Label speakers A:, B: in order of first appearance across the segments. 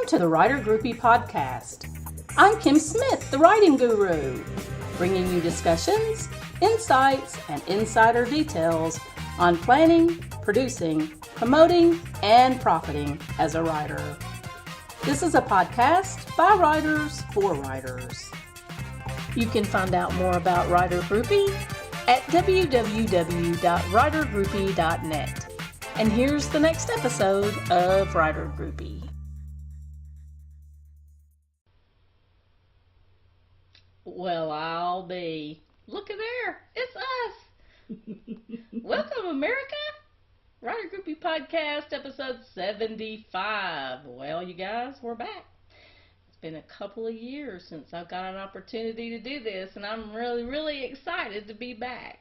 A: to the Writer Groupie podcast. I'm Kim Smith, the writing guru, bringing you discussions, insights, and insider details on planning, producing, promoting, and profiting as a writer. This is a podcast by writers for writers. You can find out more about Writer Groupie at www.writergroupie.net. And here's the next episode of Writer Groupie. Well, I'll be. Look at there. It's us. Welcome, America. Writer Groupie Podcast, episode 75. Well, you guys, we're back. It's been a couple of years since I've got an opportunity to do this, and I'm really excited to be back.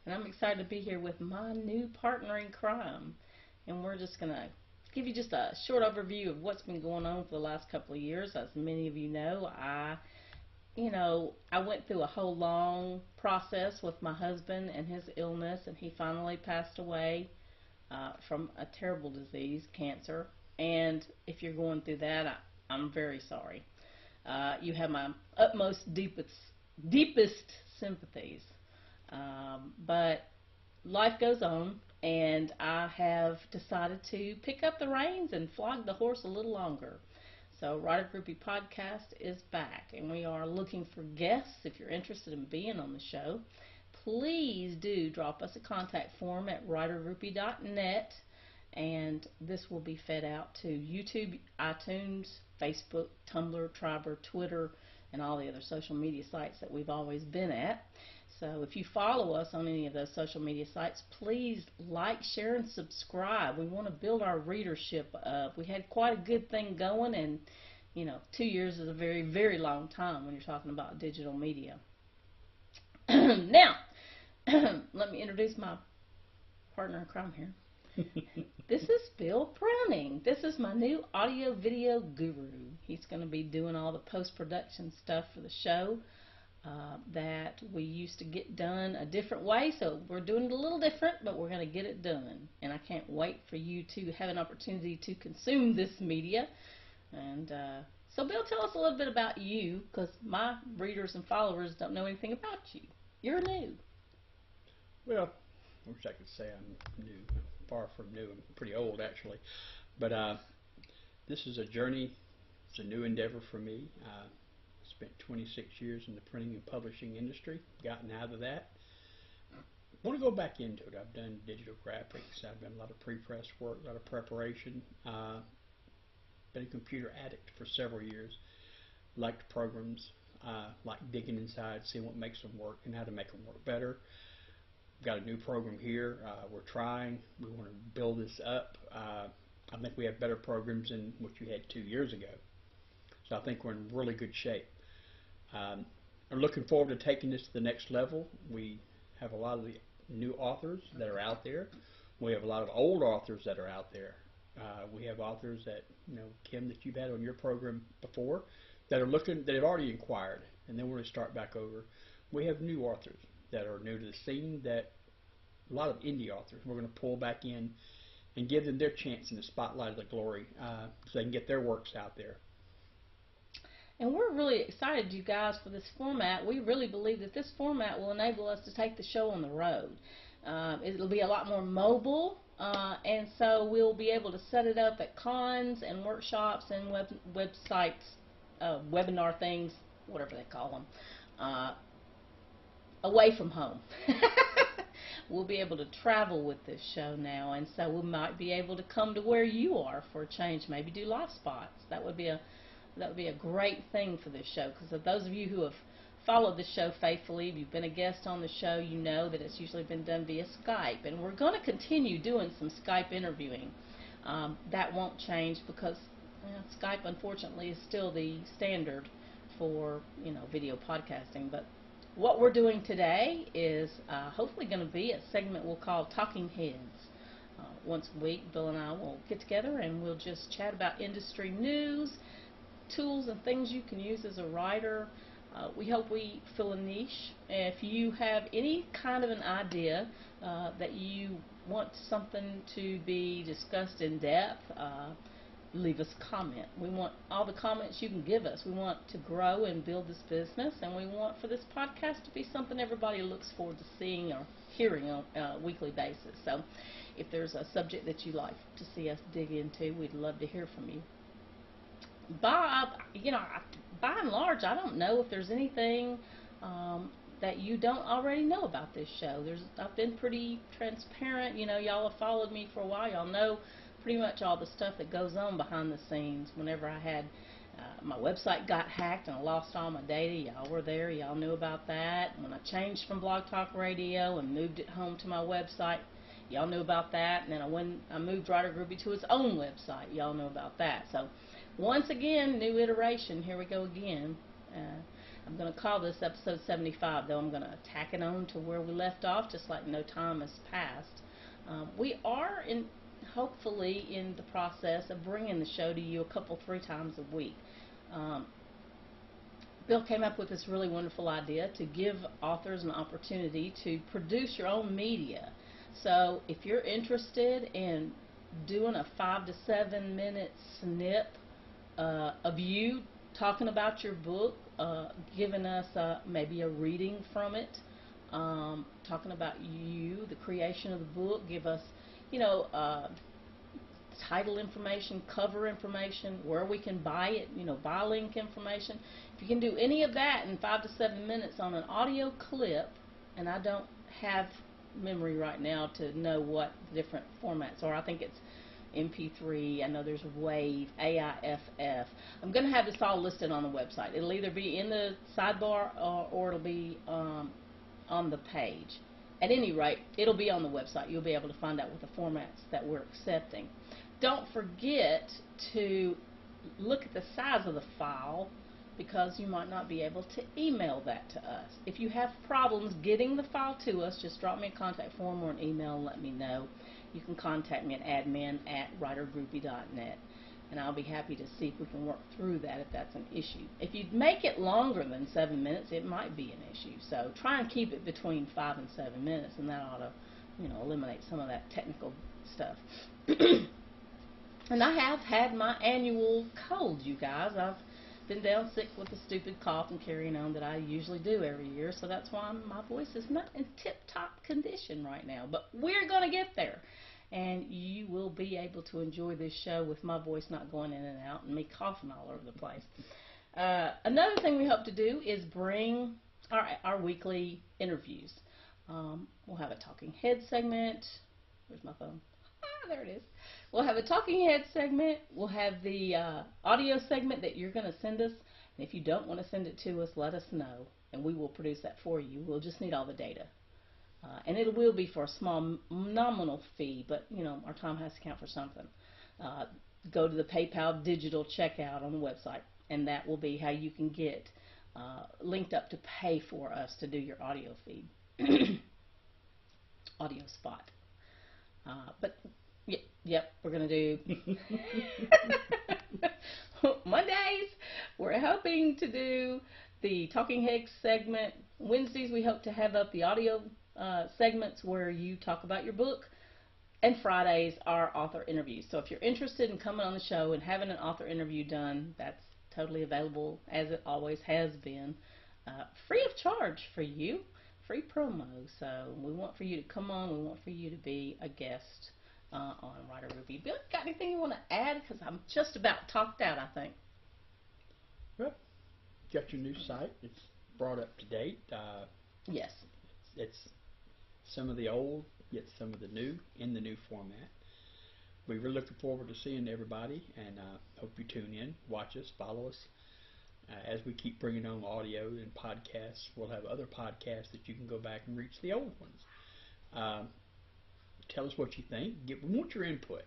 A: And I'm excited to be here with my new partner in crime. And we're just going to give you just a short overview of what's been going on for the last couple of years. As many of you know, I went through a whole long process with my husband and his illness, and he finally passed away from a terrible disease, cancer. And if you're going through that, I'm very sorry. You have my utmost, deepest sympathies. But life goes on, and I have decided to pick up the reins and flog the horse a little longer. So Writer Groupie Podcast is back, and we are looking for guests. If you're interested in being on the show, please do drop us a contact form at writergroupie.net, and this will be fed out to YouTube, iTunes, Facebook, Tumblr, Triber, Twitter, and all the other social media sites that we've always been at. So if you follow us on any of those social media sites, please like, share, and subscribe. We want to build our readership up. We had quite a good thing going, and 2 years is a very long time when you're talking about digital media. Now, let me introduce my partner in crime here. This is Bill Browning. This is my new audio video guru. He's going to be doing all the post-production stuff for the show that we used to get done a different way. So we're doing it a little different, but we're going to get it done. And I can't wait for you to have an opportunity to consume this media. And so Bill, tell us a little bit about you, because my readers and followers don't know anything about you. You're new.
B: Well, I wish I could say I'm new. Far from new. I'm pretty old, actually. But this is a journey. It's a new endeavor for me. Spent 26 years in the printing and publishing industry. Gotten out of that. Want to go back into it. I've done digital graphics. I've done a lot of pre-press work, a lot of preparation. Been a computer addict for several years. Liked programs. Like digging inside, seeing what makes them work and how to make them work better. Got a new program here. We're trying. We want to build this up. I think we have better programs than what you had 2 years ago. So I think we're in really good shape. I'm looking forward to taking this to the next level. We have a lot of the new authors that are out there. We have a lot of old authors that are out there. We have authors that, Kim, that you've had on your program before, that have already inquired, and then we're going to start back over. We have new authors that are new to the scene, that a lot of indie authors we're going to pull back in and give them their chance in the spotlight of the glory, so they can get their works out there.
A: And we're really excited, you guys, for this format. We really believe that this format will enable us to take the show on the road. It'll be a lot more mobile, and so we'll be able to set it up at cons and workshops and websites, webinar things, whatever they call them, away from home. We'll be able to travel with this show now, and so we might be able to come to where you are for a change, maybe do live spots. That would be a great thing for this show, because of those of you who have followed the show faithfully, if you've been a guest on the show, you know that it's usually been done via Skype, and we're going to continue doing some Skype interviewing. That won't change, because Skype, unfortunately, is still the standard for video podcasting. But what we're doing today is hopefully going to be a segment we'll call Talking Heads. Once a week, Bill and I will get together and we'll just chat about industry news, tools and things you can use as a writer. We hope we fill a niche. If you have any kind of an idea that you want something to be discussed in depth, leave us a comment. We want all the comments you can give us. We want to grow and build this business, and we want for this podcast to be something everybody looks forward to seeing or hearing on a weekly basis. So if there's a subject that you'd like to see us dig into, we'd love to hear from you. Bob, by and large, I don't know if there's anything that you don't already know about this show. I've been pretty transparent. Y'all have followed me for a while. Y'all know pretty much all the stuff that goes on behind the scenes. Whenever I had my website got hacked and I lost all my data, y'all were there. Y'all knew about that. When I changed from Blog Talk Radio and moved it home to my website, y'all knew about that. And then when I moved Writer Groupie to its own website, y'all knew about that. So once again, new iteration. Here we go again. I'm going to call this episode 75, though I'm going to tack it on to where we left off, just like no time has passed. We are hopefully in the process of bringing the show to you 3 times a week. Bill came up with this really wonderful idea to give authors an opportunity to produce your own media. So if you're interested in doing a 5 to 7 minute snip of you talking about your book, giving us maybe a reading from it, talking about you, the creation of the book, give us, title information, cover information, where we can buy it, buy link information. If you can do any of that in 5 to 7 minutes on an audio clip, and I don't have memory right now to know what the different formats are. I think it's MP3, I know there's WAVE, AIFF. I'm going to have this all listed on the website. It'll either be in the sidebar or it'll be on the page. At any rate, it'll be on the website. You'll be able to find out what the formats that we're accepting. Don't forget to look at the size of the file, because you might not be able to email that to us. If you have problems getting the file to us, just drop me a contact form or an email and let me know. You can contact me at admin@writergroupie.net, and I'll be happy to see if we can work through that if that's an issue. If you make it longer than 7 minutes, it might be an issue. So try and keep it between 5 and 7 minutes, and that ought to, eliminate some of that technical stuff. And I have had my annual cold, you guys. I've been down sick with a stupid cough and carrying on that I usually do every year, so that's why my voice is not in tip-top condition right now. But we're going to get there, and you will be able to enjoy this show with my voice not going in and out and me coughing all over the place. Another thing we hope to do is bring our weekly interviews. We'll have a talking head segment. Where's my phone? There it is. We'll have a talking head segment. We'll have the audio segment that you're going to send us. And if you don't want to send it to us, let us know, and we will produce that for you. We'll just need all the data. And it will be for a small nominal fee, but, our time has to count for something. Go to the PayPal digital checkout on the website, and that will be how you can get linked up to pay for us to do your audio feed. Audio spot. But yep, we're going to do Mondays. We're hoping to do the Talking Heads segment. Wednesdays we hope to have up the audio segments where you talk about your book. And Fridays are author interviews. So if you're interested in coming on the show and having an author interview done, that's totally available, as it always has been, free of charge for you. Free promo. So we want for you to come on. We want for you to be a guest on Writer Groupie. Bill, got anything you want to add? Because I'm just about talked out, I think.
B: Well, got your new site. It's brought up to date.
A: Yes.
B: It's some of the old, yet some of the new, in the new format. We were looking forward to seeing everybody, and hope you tune in, watch us, follow us. As we keep bringing on audio and podcasts, we'll have other podcasts that you can go back and reach the old ones. Tell us what you think. We want your input.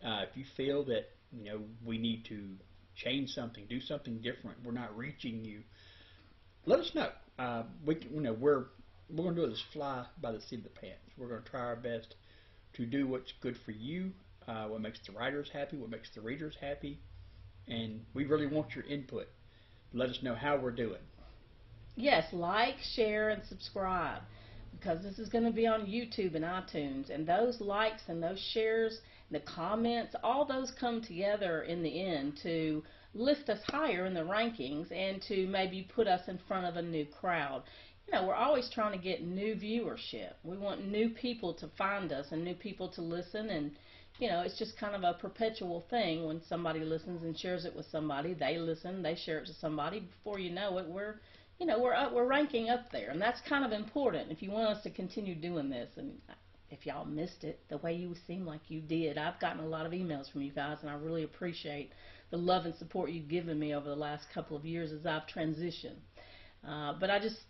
B: If you feel that we need to change something, do something different, we're not reaching you, let us know. We're going to do this fly by the seat of the pants. We're going to try our best to do what's good for you, what makes the writers happy, what makes the readers happy, and we really want your input. Let us know how we're doing.
A: Yes, like, share, and subscribe, because this is going to be on YouTube and iTunes, and those likes and those shares the comments, all those come together in the end to lift us higher in the rankings and to maybe put us in front of a new crowd. We're always trying to get new viewership. We want new people to find us and new people to listen, and it's just kind of a perpetual thing. When somebody listens and shares it with somebody, they listen, they share it to somebody. Before you know it, we're ranking up there, and that's kind of important if you want us to continue doing this. And if y'all missed it, the way you seem like you did, I've gotten a lot of emails from you guys, and I really appreciate the love and support you've given me over the last couple of years as I've transitioned. But I just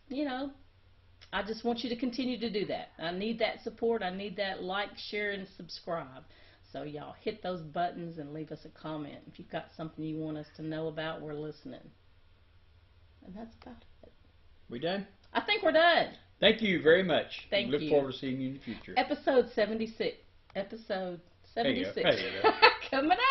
A: want you to continue to do that. I need that support. I need that like, share, and subscribe. So y'all hit those buttons and leave us a comment. If you've got something you want us to know about, we're listening. And that's about it.
B: We done?
A: I think we're done.
B: Thank you very much.
A: Thank
B: you.
A: Look
B: forward to seeing you in the future.
A: Episode 76. Episode 76.
B: There you go.
A: Coming up.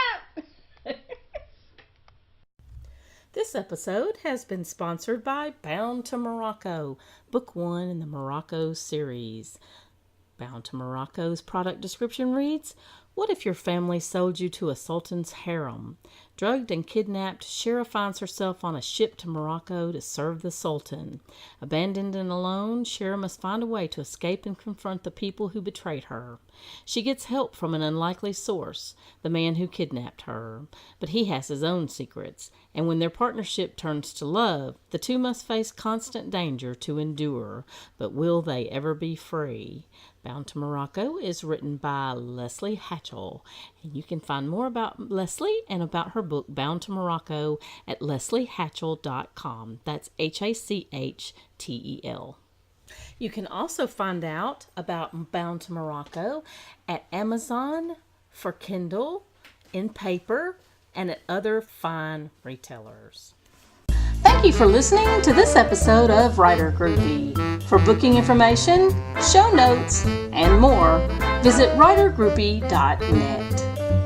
A: This episode has been sponsored by Bound to Morocco, Book 1 in the Morocco series. Bound to Morocco's product description reads, "What if your family sold you to a sultan's harem? Drugged and kidnapped, Shira finds herself on a ship to Morocco to serve the sultan. Abandoned and alone, Shira must find a way to escape and confront the people who betrayed her. She gets help from an unlikely source, the man who kidnapped her. But he has his own secrets, and when their partnership turns to love, the two must face constant danger to endure. But will they ever be free?" Bound to Morocco is written by Leslie Hatchell, and you can find more about Leslie and about her book Bound to Morocco at lesliehatchell.com. That's HACHTEL. You can also find out about Bound to Morocco at Amazon, for Kindle, in paper, and at other fine retailers. Thank you for listening to this episode of Writer Groupie. For booking information, show notes, and more, visit writergroupie.net.